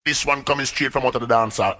This one coming straight from out of the dance hall.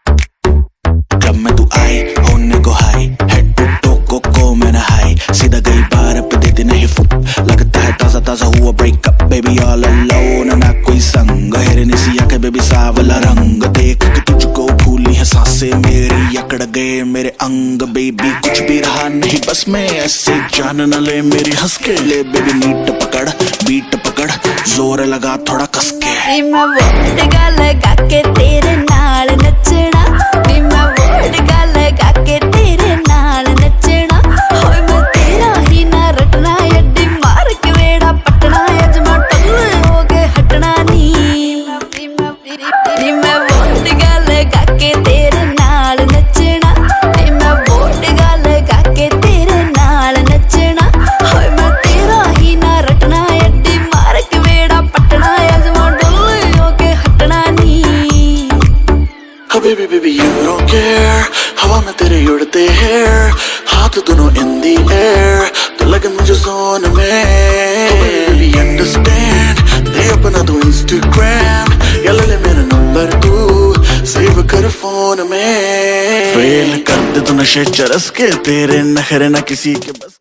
Club में तू आई होने को हाई हेड टू टो को मैंने हाई सीधा गई बार पे देती नहीं फुक लगता है ताजा ताजा हुआ ब्रेकअप बेबी ऑल अलोन ना कोई संग हेरनी सी आंखें बेबी सावला रंग देख के तुझको भूली है सांसें मेरी अकड़ गए मेरे अंग बेबी कुछ भी रहा नहीं बस मैं ऐसे जान न ले मेरी हंस के ले बेबी नीट पकड़ बीट पकड़ जोर लगा थोड़ा कस के मैं वोडका लगा के तेरे नाल नचना मैं वोडका लगा के तेरे नाल नचना होए मैं तेरा ही ना रटना अड्डी मार के वेड़ा पटना अजमा टल्ले हो के हटना नी मैं वोडका लगा के तेरे नाल नचना मैं वोडका लगा के तेरे नाल नचना होए मैं तेरा ही ना रटना अड्डी मार के वेड़ा पटना अजमा टल्ले हो के हटना नी Baby, baby, you don't care हवा में तेरे उड़ते हैं हाथ दोनों in the air तो लगन मुझे जोन में baby, understand दे अपना तू Instagram या ले मेरा नंबर तू सेव कर फोन में फेल कर दे तू नशे चरस के तेरे नखरे ना किसी के बस